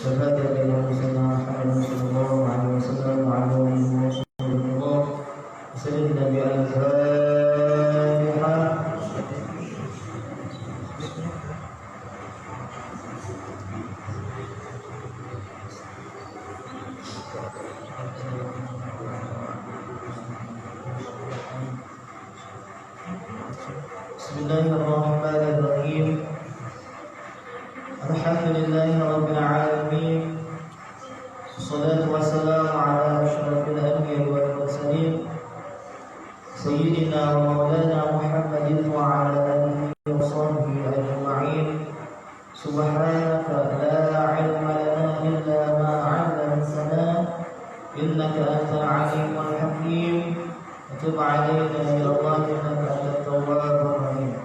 وهذا بين سيدنا محمد صلى الله عليه وسلم وعلى آله وصحبه الله وسيدنا بالفاتحة. Bismillahirrahmanirrahim. Alhamdulillahi rabbil alamin. Wassalatu wassalamu ala asyrafil anbiya'i wal mursalin sayyidina wa maulana Muhammadin wa ala alihi wa sahbihi ajma'in. Subhanaka la ilma lana illa ma 'allamtana innaka antal alimul hakim. Tub 'alaina ya Allah innaka antat tawwabur rahim.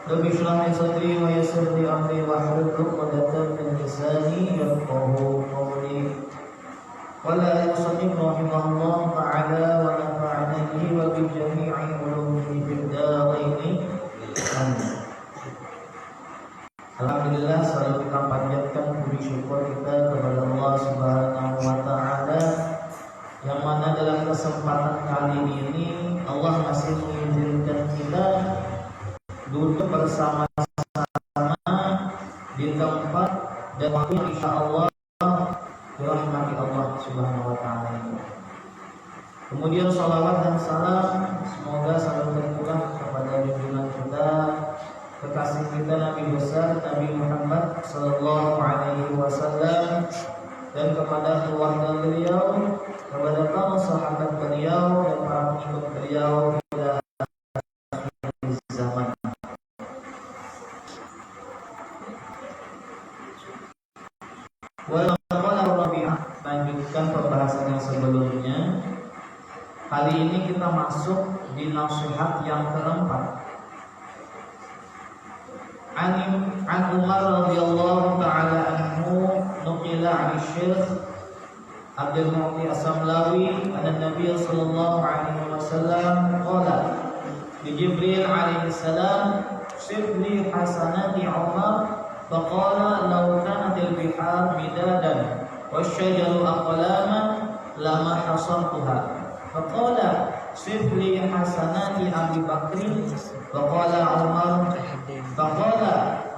Rabbi shrah li sadri wa yassir li amri wahlul 'uqdatam min lisani yafqahu qawli. Qala al-musannif rahimahullah ta'ala wa nafa'ana bihi wa bi jami'i ulumihi fid dharain. Alhamdulillah, selalu kita panjatkan puji syukur kita kepada Allah Subhanahu wa taala yang mana dalam kesempatan kali ini Allah masih mengizinkan kita duduk bersama-sama di tempat dan waktu yang insyaallah dirahmati Allah Subhanahu wa taala ini. Kemudian salawat dan salam semoga selalu tercurah kepada junjungan kita, kekasih kita Nabi besar Nabi Muhammad sallallahu alaihi wasallam, dan kepada keluarga beliau, kepada para sahabat beliau dan para pengikut beliau hingga akhir zaman. Lanjutkan pembahasan yang sebelumnya. Kali ini kita masuk di nasihat yang keempat. An Umar radhiyallahu ta'ala anhu nuqila 'an Syekh Abdul Mu'ti As-Samlawi anna Nabiy sallallahu alaihi wasallam qala li Jibril alaihi salam sifli hasanati Umar faqala law kanatil bihar midadan wasyajaru aqlaman lama hasartuha faqala sifli hasanati Abi Bakrin faqala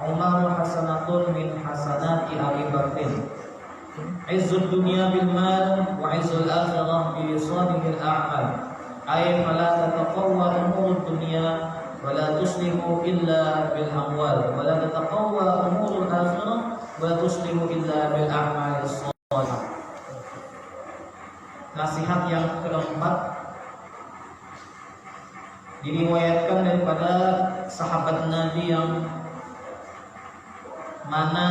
Umar hasanatun min hasanati Abi Bakrin. Izzud dunya bil mal wa izzul akhirah bi salihil a'mal. Ay fala tataqawwa umurud dunya wa la tuslihu illa bil amwal wa la tataqawwa umurul akhirah wa la tuslihu illa bil a'mal shalihah. Nasihat yang keempat diriwayatkan daripada sahabat Nabi yang mana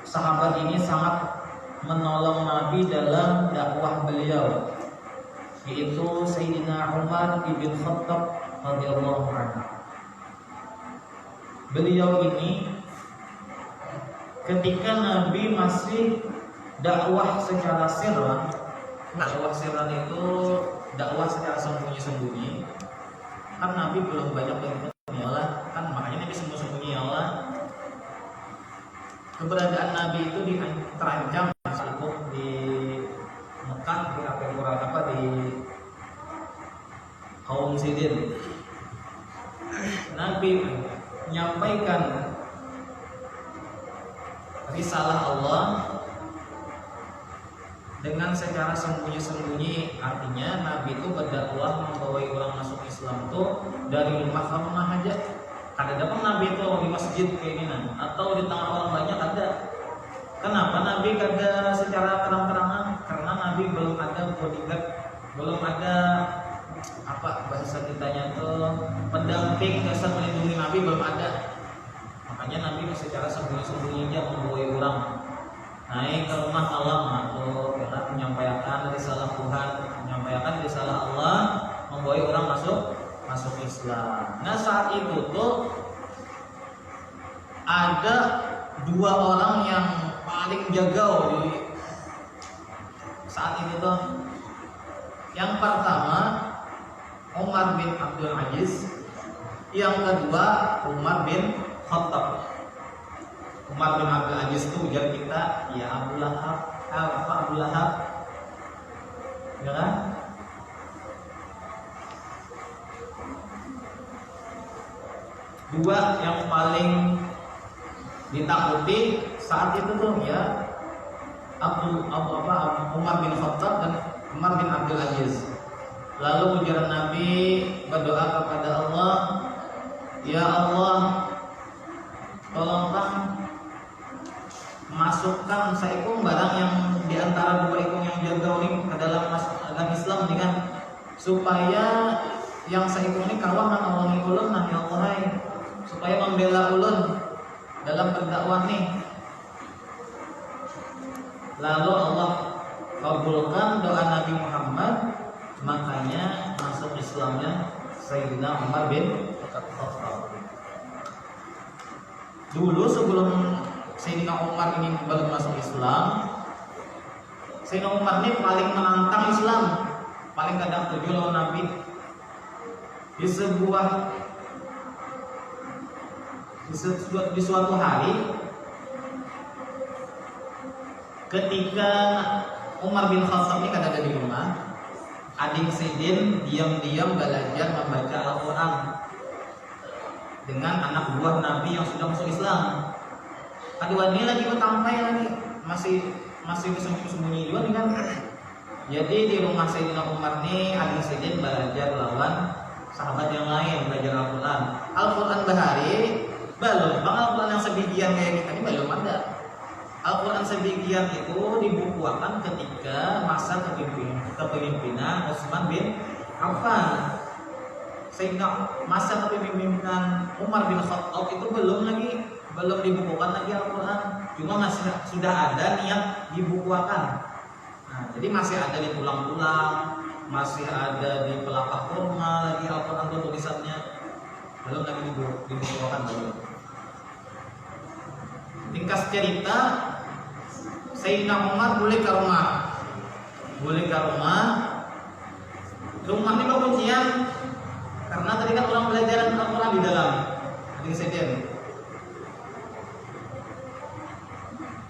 sahabat ini sangat menolong Nabi dalam dakwah beliau, yaitu Sayyidina Umar ibn Khattab radhiyallahu anhu. Beliau ini ketika Nabi masih dakwah secara sirran, dakwah sirran itu dakwah secara sembunyi-sembunyi. Kan Nabi belum banyak pengikutnya Allah, kan makanya Nabi sembunyi-sembunyi ya Allah. Keberadaan Nabi itu terancam saat itu di Mekah, di kaum Sidin. Nabi menyampaikan risalah Allah dengan secara sembunyi-sembunyi. Artinya Nabi itu berdakwah membawa orang masuk Islam itu dari rumah ke rumah aja. Kadang-kadang Nabi itu di masjid kayak gini atau di tengah orang banyak ada. Kenapa Nabi kagak secara terang-terangan? Karena Nabi belum ada bodyguard, belum ada apa bahasa kitanya itu pendamping yang melindungi Nabi, belum ada. Makanya Nabi secara sembunyi-sembunyi aja membawa orang naik ke rumah Allah masuk, ya, menyampaikan risalah Tuhan, menyampaikan risalah Allah, membawa orang masuk Islam. Nah saat itu tuh ada dua orang yang paling jago di saat itu tuh. Yang pertama Umar bin Abdul Aziz, yang kedua Umar bin Khattab. Umar bin Abdul Aziz itu ujar kita, ya Abu Lahab, apa Abu Lahab, ya kan? Dua yang paling ditakuti saat itu tuh ya Umar bin Khattab dan Umar bin Abdul Aziz. Lalu ujaran Nabi berdoa kepada Allah, ya Allah, tolonglah masukkan seekor barang yang diantara dua ekor yang jaga ini ke dalam agama Islam dengan supaya yang seekor ini kawan nolongi ulun nah ya Allah, supaya membela ulun dalam berdakwah nih. Lalu Allah kabulkan doa Nabi Muhammad, makanya masuk Islamnya Sayyidina Umar bin Khattab. Dulu sebelum Sayyidina Umar ini baru masuk Islam, Sayyidina Umar ini paling menantang Islam, paling kadang tujuh lawan Nabi. Di suatu hari ketika Umar bin Khattab ini kadang ada di rumah, adik Sidin diam-diam belajar membaca Al-Quran dengan anak buah Nabi yang sudah masuk Islam. Kedua ini lagi bertampai lagi, masih sembunyi juga nih kan. Jadi di rumah Sayyidina Umar nih adik Sidin belajar lawan sahabat yang lain belajar Al-Quran. Al-Quran bahari belum, bang Al-Quran yang sebagian kayak kita ini belum ada. Al-Quran sebagian itu dibukukan ketika masa kepemimpinan Utsman bin Affan. Sehingga masa kepemimpinan Umar bin Khattab itu belum dibukukan lagi Al-Quran. Cuma masih sudah ada niat dibukukan. Nah, jadi masih ada di tulang-tulang, masih ada di pelapak kurma lagi Al-Quran itu tulisannya. Belum lagi dibukukan belum. Ringkas cerita, Sayyidina Umar boleh ke rumah. Rumah ini kuncian karena tadi kan orang belajar Al-Quran di dalam. Adik Sayyidin.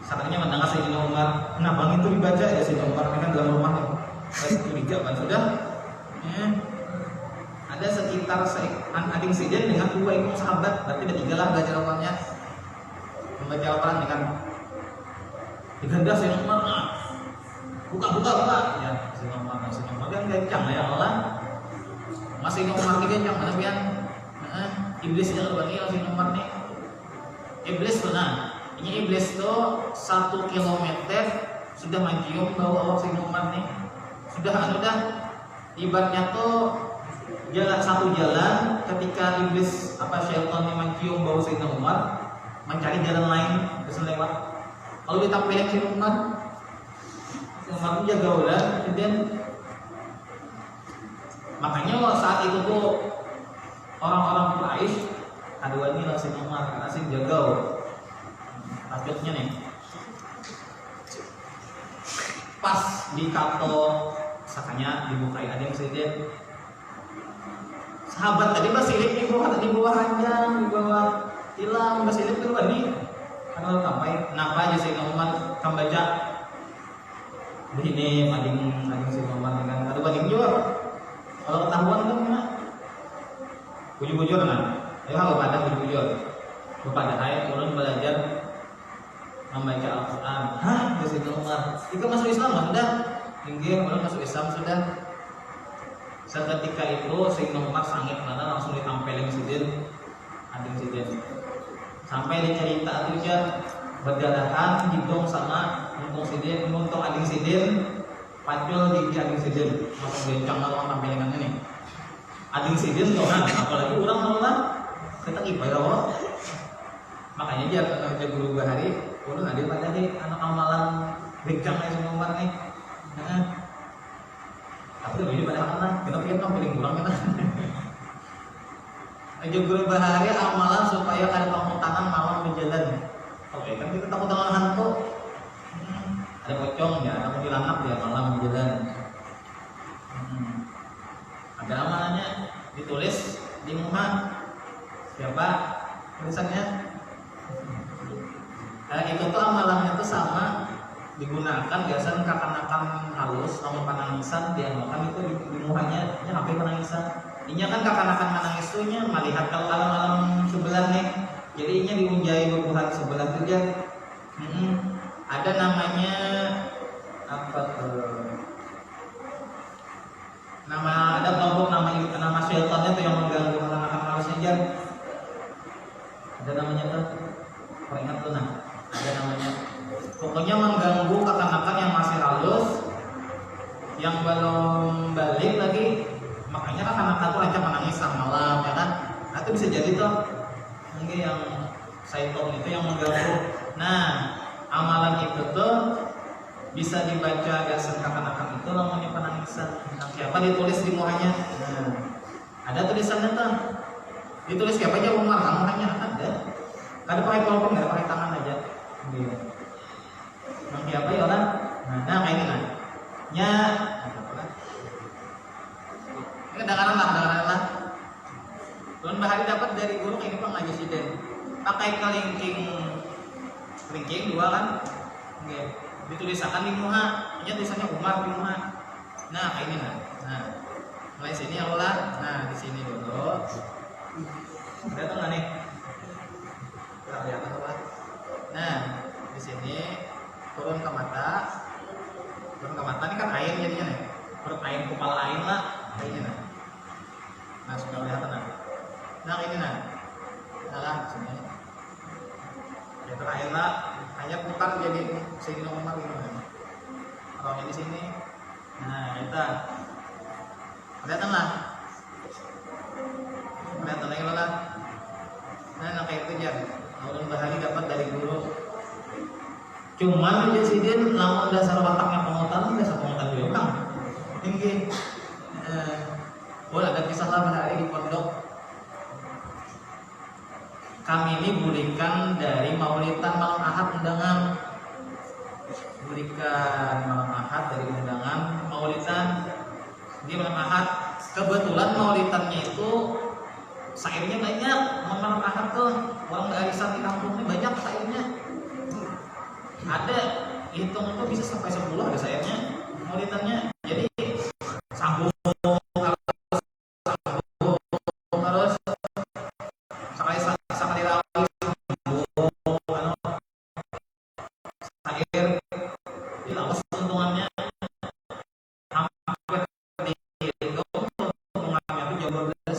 Saatnya mendengar Sayyidina Umar, nah bang itu dibaca ya Sayyidina Umar ini kan dalam rumah nih. Curiga kan sudah. Ada sekitar adik Sayyidin dengan dua ekor sahabat, berarti ada 3 lah belajar Al-Qurannya. Membaca Al-Quran dengan digandas Sayyidina Umar, buka ya Sayyidina Umar kan kencang ya Allah. Masih Umar ini kencang mana pian? Iblis yang lebih Sayyidina Umar nih. Iblis tuh ini iblis tuh 1 kilometer sudah mencium bau awak Sayyidina Umar nih. Sudah ibaratnya tuh satu jalan ketika iblis syaitan yang mencium bau Sayyidina Umar mencari jalan lain bisa lewat. Kalau ditampilkan Sayyidina Umar itu jaga ular, kemudian makanya saat itu tuh orang-orang Quraisy aduan ini langsung Umar karena sih jaga takutnya nih. Pas di kato sakanya dibukai ada yang sedih. Sahabat tadi basilip di bawah ranjang, di bawah tilam basilip itu nih. Kalau sampai kenapa aja Sayyidina Umar kan baca begini mading Sayyidina Umar dengan ada banding juga. Kalau ketahuan itu mana? Bujur-bujur ayo kalau pada bujur-bujur. Kepada ayat turun belajar membaca Al-Quran. Sayyidina Umar itu masuk Islam sudah. Tinggi orang masuk Islam sudah. Seketika itu Sayyidina Umar sangit karena langsung ditampelin Sidin, adik Sidin. Sampai dicerita itu aja berdarahan hidung sama untung Sidin, untung adik Sidin, pacul di adik Sidin, langsung bencang lawan tampilan ini. Adik Sidin tuh kan, apalagi orang malah kita ibadah. Makanya dia kerja guru bahari, orang adik pada anak amalan bencang aja Sayyidina Umar nih. Tapi lebih pada anak, kita paling kurang kita. Aja guru bahari amalan supaya ada tangan malam berjalan. Oke, kan kita takut dengan hantu. Ada pocong ya, ada kuntilanak ya malam berjalan. Ada amalannya ditulis di muka siapa tulisannya? Itu tuh amalannya tuh sama digunakan biasanya kakanakan halus sama panangisan diamalkan itu di muhanya nya apa panangisan inya kan kakanakan manangis tuh nya melihat kalau alam-alam sebelah nih jadi inya diunjai bubuhan sebelah tuh ya ada namanya apa tuh ada kelompok nama syaitannya tuh yang mengganggu kakanakan halusnya aja ada namanya tuh ingat tuh nah ada namanya pokoknya mengganggu kakanakan yang masih halus yang belum balik lagi makanya kakanakan tuh aja menangis malam ya kan nah itu bisa jadi tuh mungkin yang syaitan itu yang mengganggu nah amalan itu tuh bisa dibaca gasan kakanakan itu namanya penangisan nah, siapa ditulis di muhanya nah, ada tulisannya tuh ditulis siapa aja Umar kamu hanya ada pakai kelompok nggak pakai tangan aja gitu. Yang apa ya orang? Nah kayak ini nah. Nya ini kedengaran lah. Tuan Bahari dapat dari guru ini Pak ngaji siden. Pakai kelingking dua kan? Oke. Ditulisakan di muha. Nya tulisannya Umar di muha. Nah kayak ini nah. Nah mulai sini ya Allah. Nah di sini dulu. Datang nggak nih? Lihat apa? Nah di sini turun ke mata ini kan air jadinya nih perut air kepala air lah kayaknya nah sudah kelihatan nah ini nah sini itu air lah hanya putar jadi sini nomor gitu kalau di sini nah itu kelihatan lagi lah nah kayak itu aja Ulun Bahari dapat dari guru cuman presiden lamun dasar wataknya pengutan dasar pengutan juga kan tinggi ada kisah lah Bahari di pondok kami ini berikan dari maulidan malam ahad undangan dari undangan maulidan di malam ahad kebetulan maulidannya itu sairnya banyak malam ahad tuh orang arisan di kampung ini banyak sairnya ada hitung itu bisa sampai 10 ada sairnya maulidannya jadi sambung terus sekali rawi sambung sair jadi lawas untungannya hampir dihitung untungannya itu jauh berbeda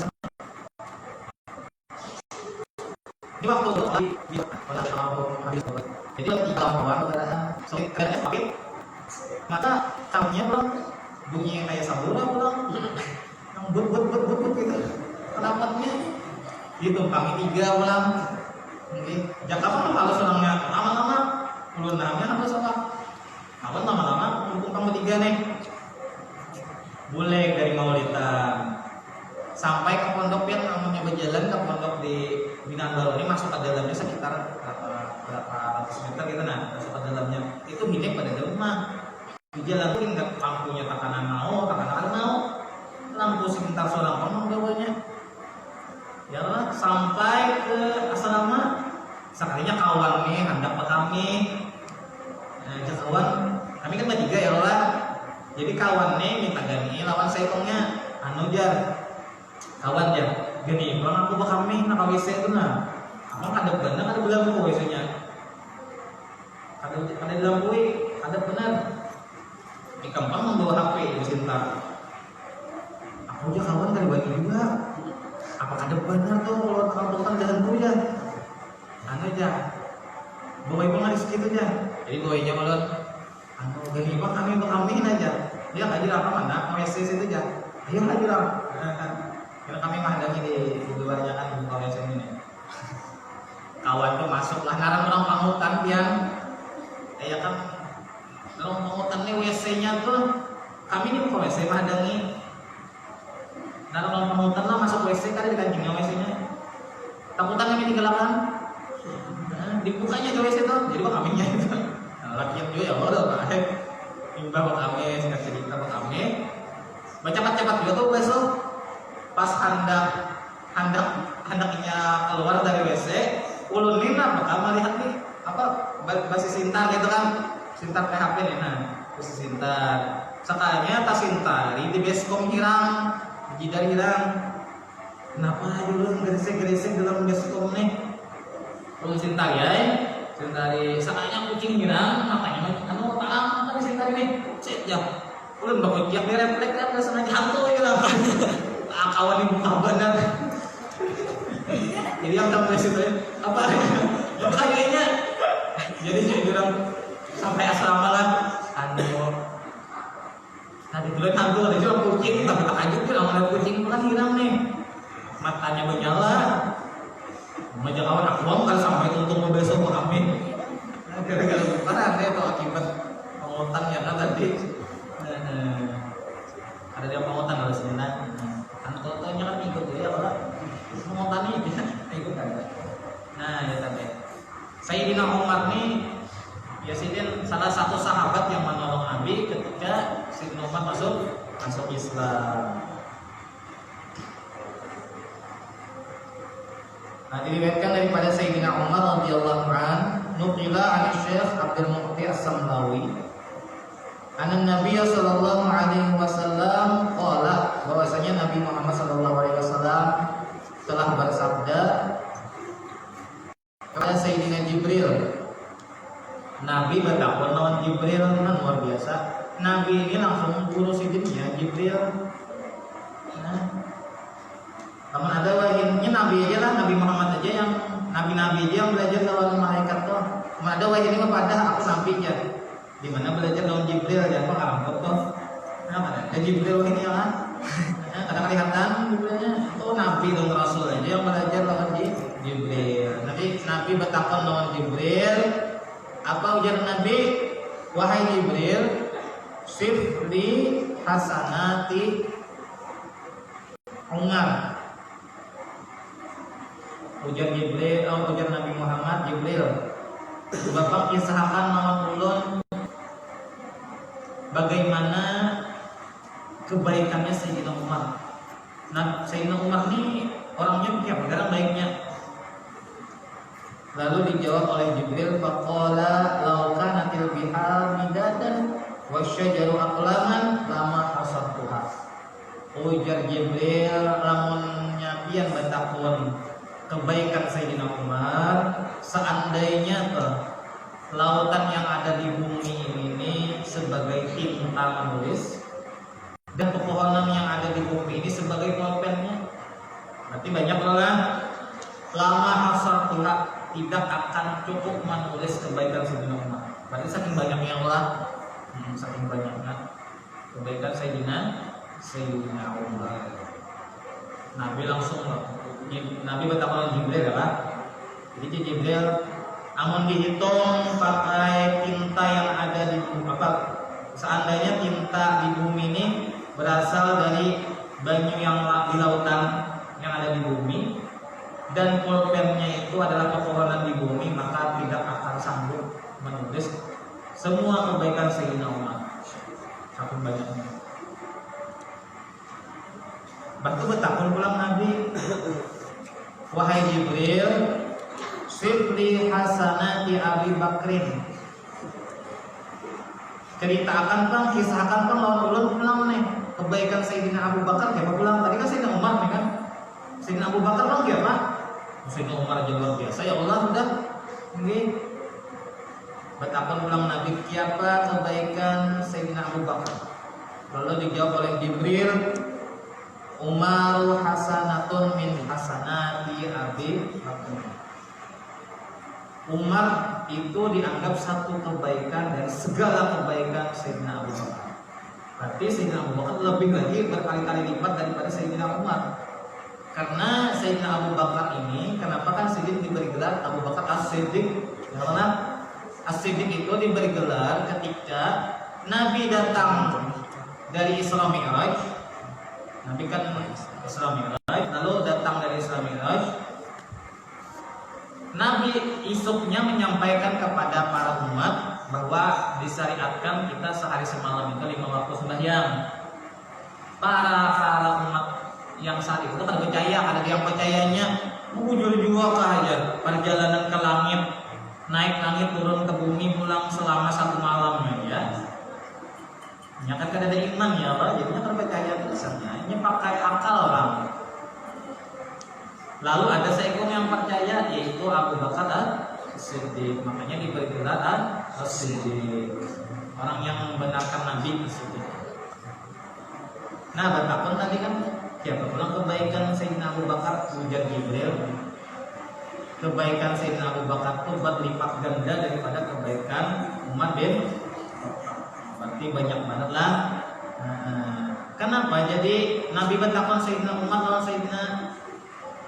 di waktu jadi lebih kawan soalnya sakit maka tahunya belum bunyi kayak sabura pulang yang but gitu kenapanya gitu kami 3 ulang mungkin Jakarta kalau senangnya lama-lama ulun namanya apa sama kawan lama-lama hukum kamu 3 nih boleh dari maulidan sampai ke pondok yang namanya berjalan ke pondok di Binaan Baru ini masuk ke dalamnya sekitar berapa ratus meter gitu masuk ke dalamnya itu milik pada rumah di jalan itu nggak lampunya takanan mau lampu sebentar seorang orang bawanya ya lah sampai ke asrama sekalinya kawan nih hendak ke kami kawan kami kan bertiga ya lah jadi kawan nih minta gani lawan seikongnya jar kawan ya gini bang aku bakal kami nak WC itu abang ada benar ada belampu WC nya ada lampu ada benar di kampung membawa HP di Sinta aku aja kawan kali bagi juga apa ada benar tuh kalau kampungan jalan tuh ya aja bawa ibu nggak di situ aja jadi bawa aja malah gini bang kami untuk kami aja dia nggak apa mana WC situ aja ayo aja lah karena kami menghadangi di luarnya kan di WC ini kawan tuh masuklah ngarang orang pangutan yang ya kan orang pangutan nih WC-nya tuh kami ini buka WC menghadangi ngarang orang pangutan lah masuk WC kan di kancingnya WC-nya takutan kami digalakan dibukanya ke WC tuh jadi kami nya itu lakian juga ya bodoh pak imbah buat kami singkat cerita buat kami cepat-cepat juga tuh besok pas handaknya keluar dari WC ulun lina bakal melihat nih apa si Sintar gitu kan, Sintar PHP nih, nah si Sintar sekalinya tas Sintari di basecom hirang, jidar hirang, kenapa dulu geresek dalam basecom nih, kalau Sintar ya, Sintari sekalinya kucing hirang, makanya anu talang kan Sintari nih, cek ya, belum bakal kiak di refleks kan, sengaja hantu hirang, kawan di muka benar. Jadi yang tahu itu apa? Kayaknya jadi orang sampai asrama lah. Tadi bulan hantu ada juga kucing, tapi tak aja kan awalnya kucing kan hilang nih. Matanya menyala. Majak awan aku kan sampai untung besok amin. Gara-gara parah deh itu akibat pengotan yang tadi. Ada dia pengotan harus benar. Kan totonya kan ikut dia kalau pengotan ini ikut kan. Nah, ya tadi. Sayyidina Umar nih Yasidin salah satu sahabat yang menolong Nabi ketika Sayyidina Umar masuk Islam. Nah, diriwayatkan daripada Sayyidina Umar radhiyallahu anhu, nuqila an Syekh Abdul Muqti As-Samlawi, anna Nabiy sallallahu alaihi wasallam qala, bahwasanya Nabi Muhammad sallallahu alaihi wasallam telah bersabda kepada Sayyidina Jibril. Nabi bertakwa lawan Jibril kan luar biasa. Nabi ini langsung guru sidinnya Jibril. Nah, namun ada wahyunya Nabi aja lah, Nabi Muhammad aja yang Nabi-Nabi aja yang belajar lawan malaikat tuh. Namun ada wahyu ini kepada aku Nabi aja. Di mana belajar lawan Jibril ya Pak Arab tuh. Nah, ada Jibril ini ya kan. Ada kelihatan Jibrilnya. Oh Nabi dong Rasul aja yang belajar lawan Jibril. Nabi bertakwa lawan Jibril. Apa ujar Nabi? Wahai Jibril, sifli hasanati Umar. Ujar Jibril, ujar Nabi Muhammad Jibril. Bapak kisahkan lawan ulun bagaimana kebaikannya Sayyidina Umar. Nah, Sayyidina Umar ini orangnya bagaimana baiknya? Lalu dijawab oleh Jibril, faqala law kanatil bihar midadan wasyajaru aqlaman lama hasabtuha. Ujar Jibril, lamun nyapian batakun kebaikan Sayyidina Umar, seandainya lautan yang ada di bumi ini sebagai tinta menulis dan pepohonan yang ada di bumi ini sebagai pulpennya, berarti banyak lah. Lama hasabtuha, tidak akan cukup menulis kebaikan Sayyidina Umar. Berarti saking banyaknya Allah, saking banyaknya kebaikan Sayyidina Umar. Nabi langsung Nabi bertanya Jibril apa? Jadi Jibril, amun dihitung pakai tinta yang ada di bumi, apa? Seandainya tinta di bumi ini berasal dari banyu yang di lautan yang ada di bumi, dan pulpennya itu adalah pepohonan di bumi, maka tidak akan sanggup menulis semua kebaikan Sayyidina Umar. Saking banyaknya. Batu betapun pulang Nabi. Wahai Jibril, sifli hasanati Abi Bakrin. Ceritakan bang, kisahkan bang lawan ulun pulang nih kebaikan Sayyidina Abu Bakar kayak pulang. Tadi kan Sayyidina Umar nih kan. Sayyidina Abu Bakar bang ya Pak? Sayyidina Umar aja luar biasa ya Allah udah. Ini betapa ulang Nabi siapa kebaikan Sayyidina Abu Bakar. Lalu dijawab oleh Jibril, Umaru hasanatun min hasanati Abi Bakar. Umar itu dianggap satu kebaikan dari segala kebaikan Sayyidina Abu Bakar. Berarti Sayyidina Abu Bakar lebih lagi berkali-kali lipat daripada Sayyidina Umar. Karena Sayyidina Abu Bakar ini, kenapa kan Siddiq diberi gelar Abu Bakar As-Siddiq? Karena As-Siddiq itu diberi gelar ketika Nabi datang dari Isra Mi'raj. Nabi kan Isra Mi'raj, lalu datang dari Isra Mi'raj. Nabi isuknya menyampaikan kepada para umat bahwa disyariatkan kita sehari semalam itu 5 waktu sembahyang. Para umat yang saat itu kan percaya, ada yang percayanya mengujur jua aja perjalanan ke langit naik langit turun ke bumi pulang selama 1 malam ya. Kan ada iman ya Allah, jadinya kan percaya terusannya. Ini pakai akal orang. Lalu ada seekor yang percaya yaitu Abu Bakar As-Siddiq. Makanya diberi gelar As-Siddiq. Orang yang membenarkan Nabi As-Siddiq. Nah, bertakun tadi kan siapa pulang kebaikan Sayyidina Abu Bakar ujar Jibril. Kebaikan Sayyidina Abu Bakar itu berlipat ganda daripada kebaikan Umar bin Khattab. Berarti banyak banget lah. Kenapa? Jadi Nabi bertakun Sayyidina Umar lawan Sayyidina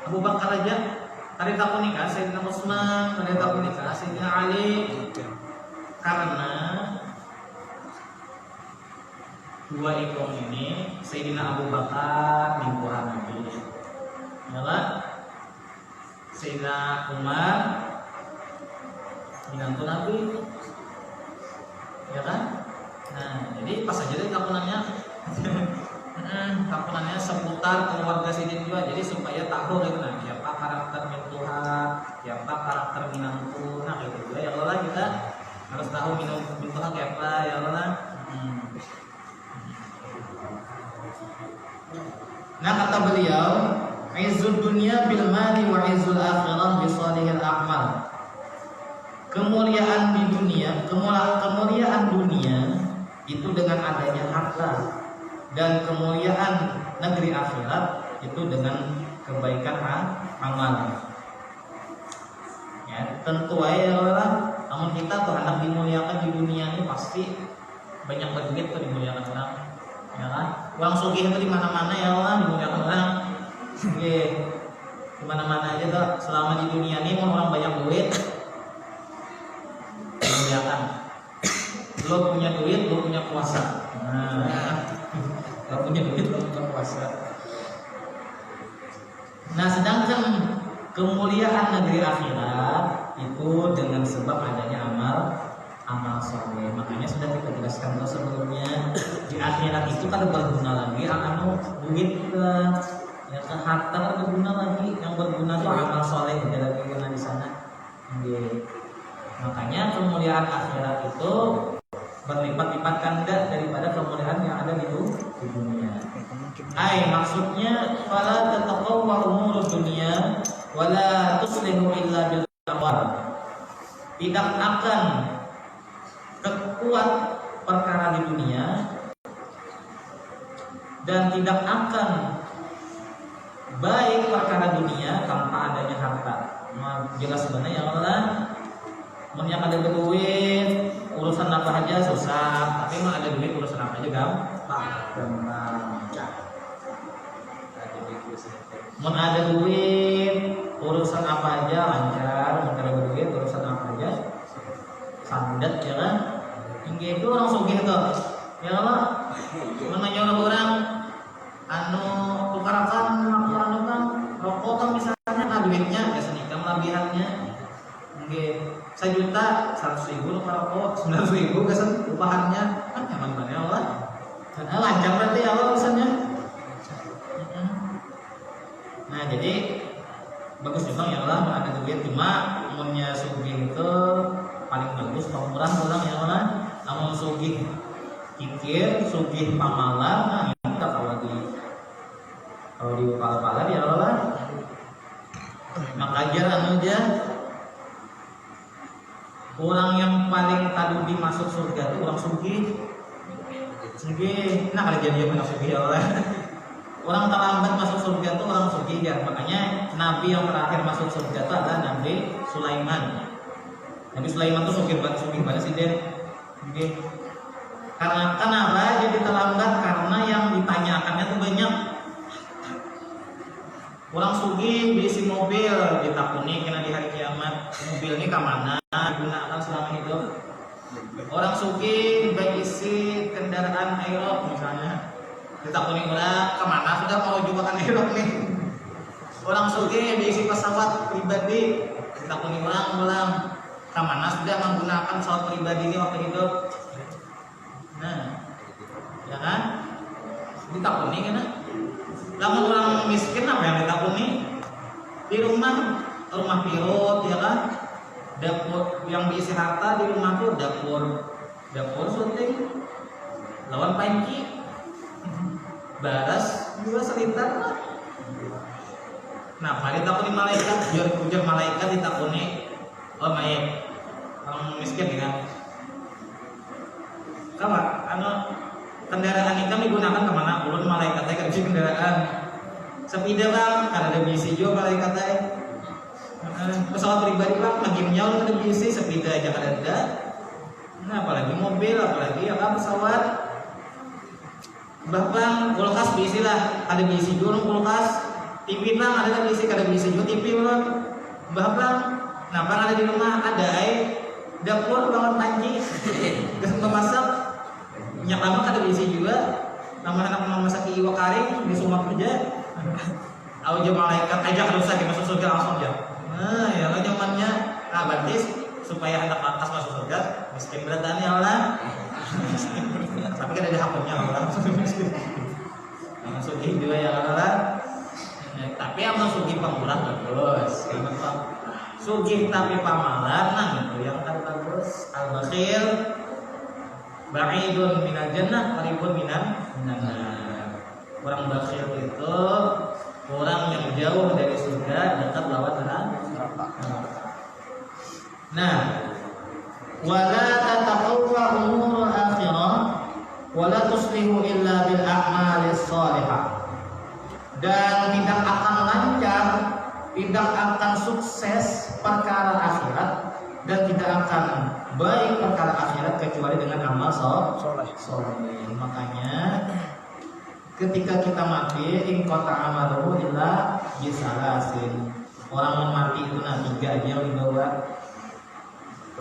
Abu Bakar aja. Tadi takun nikah Sayyidina Utsman, tadi takun nikah Sayyidina Ali. Karena dua ikon ini Sayyidina Abu Bakar lingkuhan Nabi. Yalah. Sayyidina Umar menantu Nabi. Ya kan? Nah, jadi pas aja deh kapunannya kapunannya seputar keluarga Sidin juga. Jadi supaya tahu gitu nah, siapa karakter Mintuha, siapa karakter Minantu. Nah, gitu juga ya Allah kita harus tahu Mintuha kayak apa ya Allah. Nah, kata beliau, izzud dunya bil mali wa izzul akhirah bi salihil a'mal. Kemuliaan di dunia, kemuliaan dunia itu dengan adanya harta, dan kemuliaan negeri akhirat itu dengan kebaikan amal. Ya, tentu aja orang, namun kita tuh hendak dimuliakan di dunia ini pasti banyak berduit tuh dimuliakan orang. Ya kan? Uang sugih itu di mana-mana ya Allah dimuliakan orang. Oke, di mana-mana aja tuh selama di dunia ini mau orang banyak duit dimuliakan. Lo punya duit, lo punya kuasa. Lo punya duit, lo punya kuasa. Nah, sedangkan kemuliaan negeri akhirat itu dengan sebab adanya amal soleh. Makanya sudah kita jelaskan tuh sebelumnya, di akhirat itu kan berguna lagi duit kita. Ya kan harta kan berguna lagi, yang berguna itu amal soleh tidak lagi guna di sana. Makanya kemuliaan akhirat itu berlipat-lipat ganda daripada kemuliaan yang ada di dunia. Maksudnya fala tataqawwa umurud dunya wala tuslihu illa bil awal. Tidak akan kuat perkara di dunia dan tidak akan baik perkara dunia tanpa adanya harta. Jelas sebenarnya ya Allah, yang ada duit urusan apa aja susah, tapi mah ada duit urusan apa aja gampang. Mau ada duit urusan apa aja lancar, mau ada duit urusan apa aja sandet ya kan. Hingga itu orang sugih tuh ya Allah, menanya orang tukarakan anu kan rokok kan misalnya, nah duitnya biasa nikah melebihannya mungkin 1 juta 100.000 tukar rokok 900.000 kesan upahannya kan nyaman banget ya Allah. Lancar berarti ya Allah urusannya. Nah jadi bagus juga ya Allah ada duit, cuma umurnya sugih itu paling bagus kalau murah orang ya Allah. Namun sugih kikir, sugih pamalan, nah ini kalau di pala-pala ya Allah. Maka ajar aja orang yang paling tadi dimasuk surga itu orang sugih. Nah kalau jadi yang masuk surga ya Allah. Orang terlambat masuk surga itu orang sugih ya. Makanya Nabi yang terakhir masuk surga itu adalah Nabi Sulaiman. Nabi Sulaiman itu sugih banget sih deh. Karena kenapa jadi terlambat? Karena yang ditanyakannya tuh banyak. Orang sugih diisi mobil ditakuni kena di hari kiamat. Mobil ini kemana digunakan selama hidup? Orang sugih berisi kendaraan aerob misalnya. Ditakuni orang kemana sudah mau juga kan aerob nih. Orang sugih diisi pesawat pribadi. Ditakuni orang kemana sudah menggunakan pesawat pribadi ini waktu hidup. Nah, ya kan? Ditakuni kan? Lamun orang miskin apa yang ditakuni? Di rumah pirut ya kan? dapur yang diisi harta di rumah tuh dapur syuting lawan panci baras juga selitar lah. Nah, mari takuni malaikat, ujar malaikat ditakuni oh mayat orang miskin kan. Kamu kendaraan kita digunakan kemana? Ulun malaikatnya kerja kendaraan sepeda bang, karena ada bisi juga malaikatnya. Pesawat pribadi bang, lagi menyalur ada bisi sepeda aja ada. Nah, apalagi mobil, apalagi pesawat. Bahkan kulkas diisi lah, ada diisi juga kulkas. TV bang ada diisi, ada diisi juga TV bang. Bahkan, nah bang ada di rumah ada dapur bangun panci, gak masak. Minyak lama ada diisi juga. Nama anak masak iwak kari di rumah kerja. Aku jam malaikat aja rusak masuk surga langsung aja. Nah, ya lo zamannya batis supaya anak atas masuk surga miskin beratnya Allah. Tapi kan ada hakumnya orang masuk juga ya Allah. Tapi yang masuk pamurah bagus. Sugih tapi pamalan nah itu yang kan bagus. Al-bakhil ba'idun minal jannah qaribun minan nar. Orang bakhil itu orang yang jauh dari surga dekat lawan neraka. Nah, wala tataqawwa umurul akhirah wala tuslihu illa bil a'malis shalihah. Dan tidak akan lancar, tidak akan sukses perkara akhirat dan tidak akan baik perkara akhirat kecuali dengan amal soleh. Makanya ketika kita mati in qata amaluhu illa bisalasin. Orang mati itu nah 3 aja yang dibawa.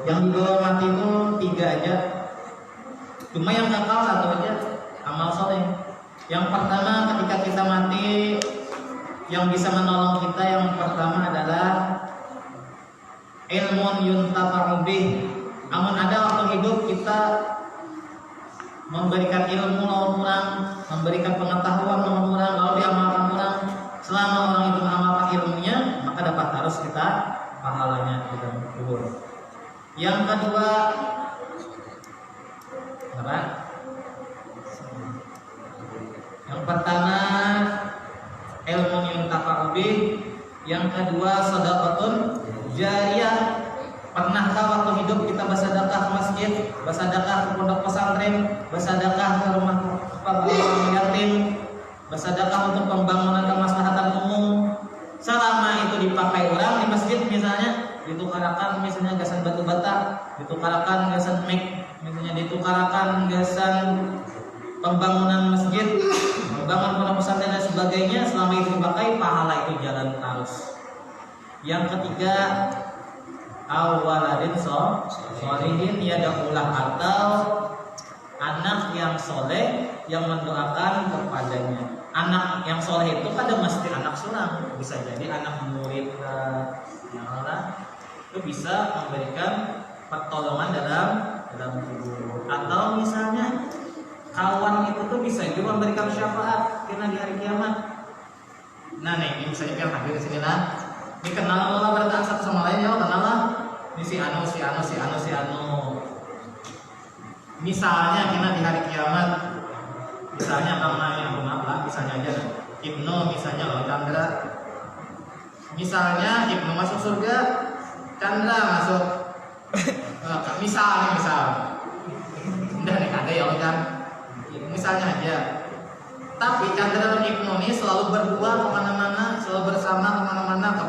Yang dibawa mati itu 3 aja. Cuma yang kekal 1 aja, amal soleh. Yang pertama ketika kita mati, yang bisa menolong kita yang pertama adalah ilmun yuntafa'u bih. Amun ada waktu hidup kita memberikan ilmu lawan orang, memberikan pengetahuan lawan orang, lalu diamalkan orang. Selama orang itu mengamalkan ilmunya, maka dapat harus kita pahalanya di dalam kubur. Yang kedua, apa? Yang pertama ilmu yuntafa'u bih, yang kedua sedekahun jariyah. Pernahkah waktu hidup kita bersedekah ke masjid, bersedekah ke pondok pesantren, bersedekah ke rumah yatim, bersedekah untuk pembangunan kemaslahatan umum? Selama itu dipakai orang di masjid misalnya, ditukarakan misalnya gasan batu bata, ditukarakan gasan mek, misalnya ditukarakan gasan pembangunan masjid, membangun pondok pesantren dan sebagainya, selama itu dipakai pahala itu jalan terus. Yang ketiga awaladin sholihin yad'ulah, atau anak yang soleh yang mendoakan kepadanya. Anak yang soleh itu kadang mesti anak surang, bisa jadi anak murid yang Allah itu bisa memberikan pertolongan dalam kubur. Atau misalnya kawan itu tuh bisa juga memberikan syafaat karena di hari kiamat. Nah nih, ini misalnya yang hadir di sini lah. Ini kenal Allah berarti satu sama lain ya, kenal lah. Ini si anu. Misalnya kita di hari kiamat, misalnya namanya maaf lah, misalnya aja Ibnu, misalnya loh Chandra. Misalnya Ibnu masuk surga, Chandra masuk. Misal. Udah nih ada ya kan. Misalnya aja. Tapi Chandra dan Ibnu ini selalu berdua kemana-mana, selalu bersama kemana-mana, ke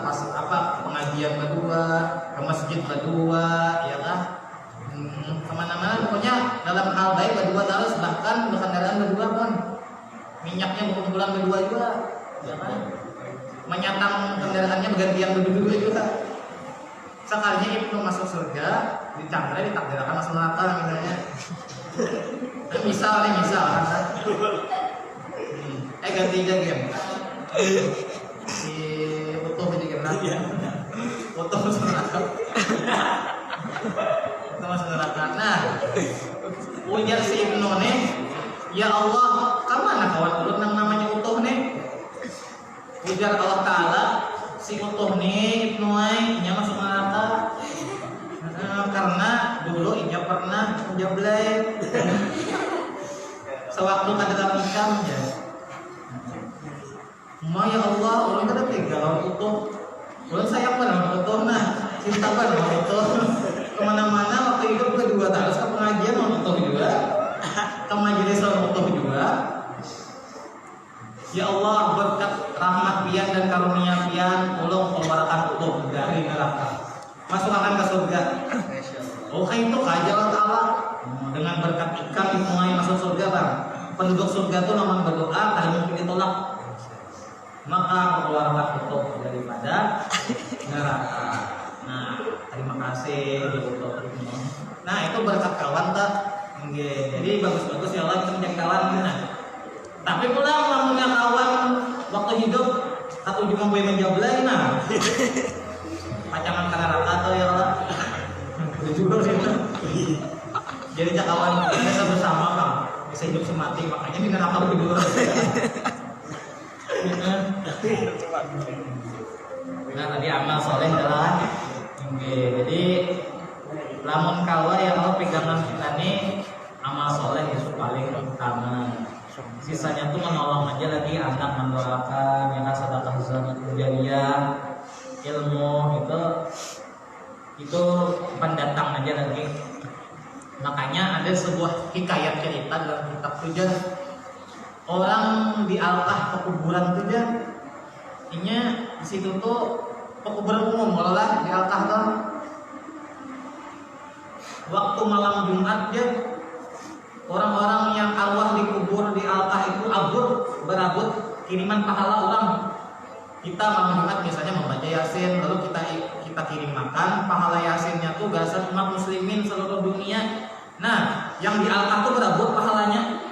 pengajian berdua, ke masjid berdua, ya kan? Kemana-mana pokoknya dalam hal baik berdua terus, bahkan berkendaraan berdua pun, minyaknya berkumpulan berdua juga, ya kan? Menyatang kendaraannya bergantian berdua juga. Sekalinya Ibnu masuk surga, di Chandra ditakdirkan masuk neraka misalnya. Misal. Ganti aja game. Si Utuh aja game lagi ya. Utuh masuk neraka. Nah, ujar si Ibnu nih, ya Allah, kemana kawan ulun yang namanya Utuh nih? Ujar Allah Ta'ala, si Utuh nih Ibnu nya masuk neraka. jablay. Sewaktu kada nikah ya. Ya Allah, ulun kada tega lawan utuh. Ulun sayang banget utuh nah, cinta banget utuh. Kemana-mana waktu hidup kedua terus ke pengajian mau utuh juga, ke majelis utuh juga. Ya Allah, berkat rahmat pian dan karunia pian, tolong keluarkan utuh dari neraka, masukkan ke surga. Oke itu aja Allah Ta'ala. Dengan berkat ikan itu mulai masuk surga bang. Penduduk surga itu namun berdoa tak mungkin ditolak. Maka keluarkan utuh daripada neraka. Nah, terima kasih utuh. Nah itu berkat kawan tak. Jadi bagus-bagus ya Allah kita menjadi kawan. Nah, tapi pulang lamunnya kawan waktu hidup satu juga boleh menjablay nah. Pacangan ke neraka tuh ya Allah. Jadi kawan kita bersama Kang bisa hidup semati makanya di neraka berdua. Nah tadi amal soleh adalah jadi lamun kawa ya Allah pegangan kita nih amal soleh itu paling utama. Sisanya tuh menolong aja lagi anak mendoakan ya sedekah jariyah ilmu itu pendatang aja lagi. Makanya ada sebuah hikayat cerita dalam kitab tujuan orang dialkah ke kuburan tujuan. Intinya di situ tuh pekuburan umum malah dialkah tuh. Waktu malam Jumat dia orang-orang yang arwah dikubur di alkah itu berabut kiriman pahala orang. Kita malam Jumat biasanya membaca Yasin, lalu kita kirim makan. Pahala Yasinnya tuh gasan umat muslimin seluruh dunia. Nah, yang di alkah tuh berabut pahalanya.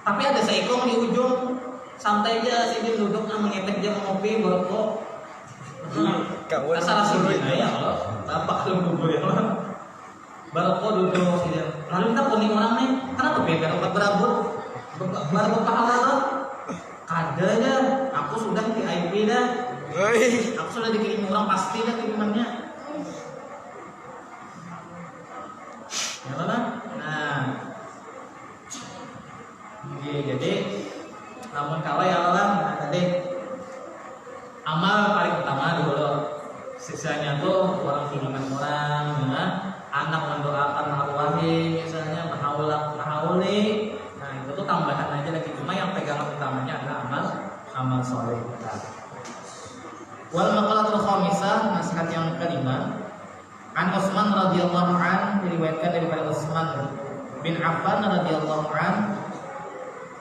Tapi ada seekor di ujung santai aja sini duduk mengetek dia ngopi berokok. Asal sini ya Allah. Bapak lu kubur ya Allah. Berokok duduk sini. Lalu kita kuning orang nih, kenapa beda obat berabut pahala tuh? Kada aja, aku sudah di IP dah. Aku sudah dikirim orang pasti dah kirimannya. Ya kan? Nah, jadi namun kawai Allah tadi amal paling utama dulu. Sisanya tuh orang kiriman orang, ya, anak mendoakan arwahnya, misalnya mahauli. Nah itu tuh tambahan aja lagi. Cuma yang pegangan utamanya adalah amal soleh kita. Wal maqalatul khamisah, nasihat yang kelima. An Utsman radhiyallahu an, diriwayatkan daripada Utsman bin Affan radhiyallahu an,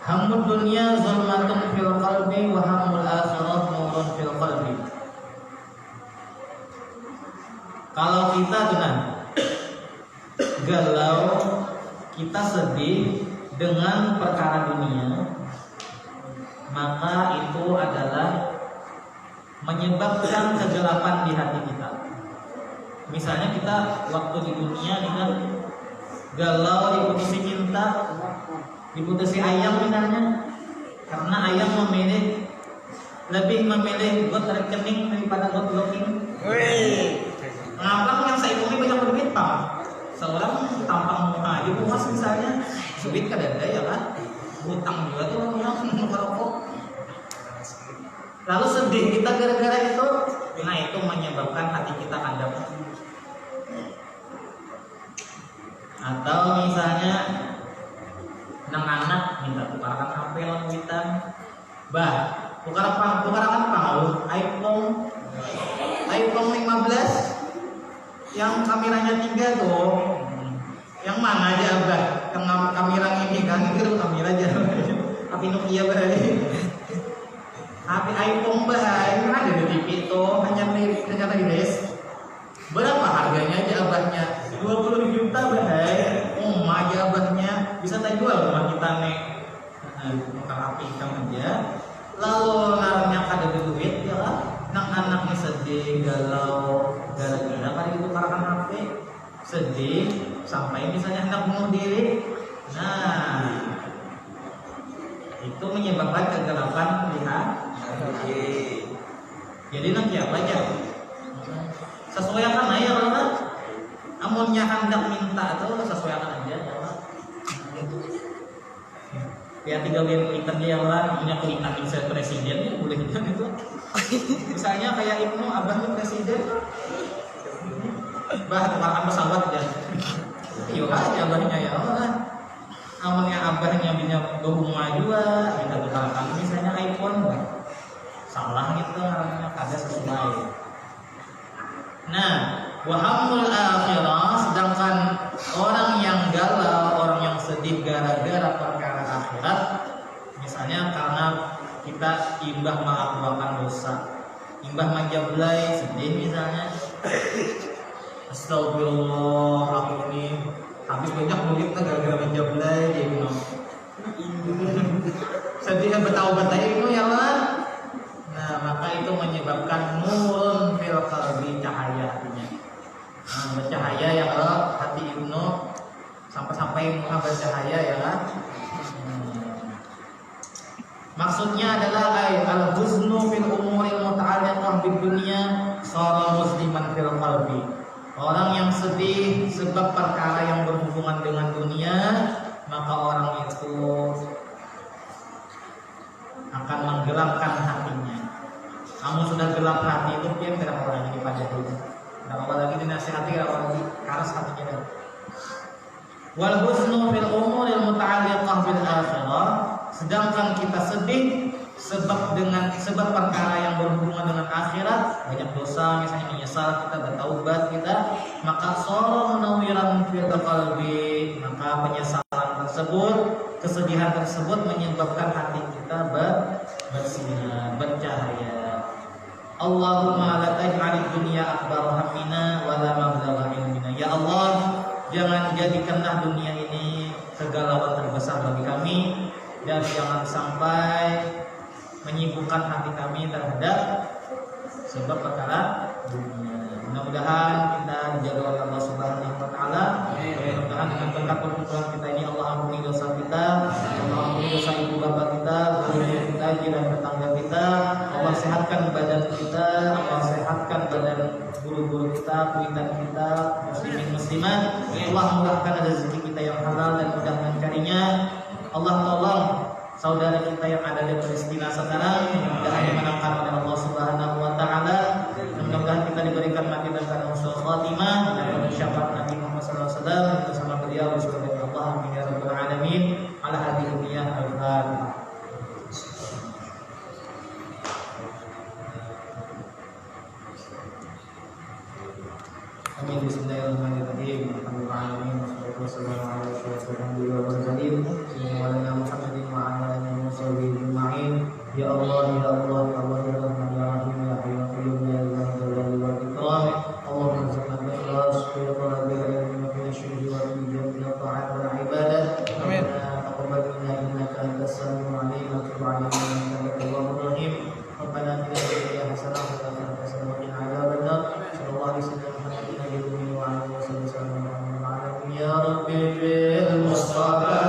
hammud dunya zulmatun fil qalbi wa hammul akhirah nurun fil qalbi. Kalau kita galau, kita sedih dengan perkara dunia, maka itu adalah menyebabkan kegelapan di hati kita. Misalnya kita waktu di dunia kita galau, diputusi cinta, diputusi ayam misalnya, karena ayam lebih memilih got rekening daripada got looking. Ngapang yang saya ini banyak duit pak. Seorang tampang muka aja puas misalnya, duit kadang ada ya kan, hutang juga tuh orang merokok. Lalu sedih kita gara-gara itu, nah itu menyebabkan hati kita kandang. Atau misalnya nang anak minta tukarkan HP lawan kita, tukarkan iPhone 15 yang kameranya 3 tuh, yang mana aja abah, yang kamera ini kan itu kamera aja, tapi Nokia HP iPhone ini ada di TV itu hanya di des. Berapa harganya aja abahnya? 20 juta aja abahnya bisa tak jual rumah kita nih. Bukan HP kamu aja. Lalu naranya ada duit ya lah. Nang anaknya sedih galau gara-gara kali itu karena HP sedih sampai misalnya hendak bunuh diri. Nah, itu menyebabkan kegelapan di hati. Jadi nanti apa aja? Sesuaikan aja lah. Amunnya hendak minta itu sesuaikan aja. Ya tinggal lihat kuitannya yang lain, punya kuitan misalnya presiden ya boleh juga gitu. Misalnya kayak Ibnu abahnya presiden, bah tukaran pesawat ya. Yuk aja abahnya ya Allah. Amalnya abahnya punya berhubungan juga, kita tukarkan misalnya iPhone, bah. Salah gitu namanya kada sesuai. Nah, wahamul akhirah, sedangkan orang yang galau, orang yang sedih gara-gara perkara akhirat, misalnya karena kita imbah mengakuakan dosa, imbah menjablay, sedih misalnya, astagfirullah aku ini habis banyak murid gara-gara menjablay, dia bilang sedih bertaubat aja itu ya Allah. Nah, maka itu menyebabkan nurun fil qalbi, cahaya hatinya. Nah, bercahaya ya kalau hati Ibnu sampai muka bercahaya ya kan. Maksudnya adalah al-huznu fil umuril muta'alliqah bid dunya shara musliman fil qalbi. Orang yang sedih sebab perkara yang berhubungan dengan dunia, maka orang itu akan menggelapkan hatinya. Kamu sudah gelap hati itu dia tidak mau lagi dipajari, tidak mau lagi dinasihati, tidak mau lagi keras hatinya dah. Wal husnu fil umuril muta'alliqah bil akhirah, sedangkan kita sedih sebab perkara yang berhubungan dengan akhirat, banyak dosa misalnya menyesal kita, bertaubat kita, maka shara munawwiran fil qalbi, maka penyesalan tersebut, kesedihan tersebut menyebabkan hati kita bersinar, bercahaya. Allahumma la taj'alid dunya akbar hammina wa la mablagha ilmina. Ya Allah, jangan jadikanlah dunia ini kegalauan terbesar bagi kami, dan jangan sampai menyibukkan hati kami terhadap sebab perkara dunia. Mudah-mudahan kita dijaga oleh Allah Subhanahu wa taala. Mudah-mudahan dengan berkat perkumpulan kita ini Allah ampuni dosa kita, Allah ampuni dosa ibu bapak kita, guru kita, jiran tetangga kita. Allah sehatkan badan kita, Allah sehatkan badan guru-guru kita, kuitan kita, muslimin muslimat. Allah mudahkan rezeki kita yang halal dan mudah mencarinya. Allah tolong saudara kita yang ada di Palestina sekarang, mudah-mudahan dimenangkan oleh Allah Subhanahu wa taala. Mudah-mudahan kita diberikan mati dan husnul khatimah dan syafaat Nabi Muhammad sallallahu alaihi wasallam bersama beliau di surga Allah. Amin ya rabbal alamin. Ala hadhihi al-fatihah. Amin. Bismillahirrahmanirrahim. Alhamdulillahirabbil alamin. Wassalamu ala asyrofil mursalin sayyidina Muhammadin wa ala alihi washabihi ajma'in. Ya Allah, ya Allah, ya Allah, ya Rahman, ya Rahim, ya Hayy ya Qayyum, ya Allah, ya Jalal wal Ikram. Allahumma zidna bil ikhlas wa ya qalbi ilmi fi syuhudi wa fi jamil ta'at wal ibadah. Amin. Taqabbal minna innaka antas samiul alim wa tub 'alaina innaka antat tawwabur rahim. Rabbana atina fid dunya hasanah wa fil akhirati hasanah wa qina adzabannar. Sallallahu alaihi wasallam. Ya Rabbi bil Mustafa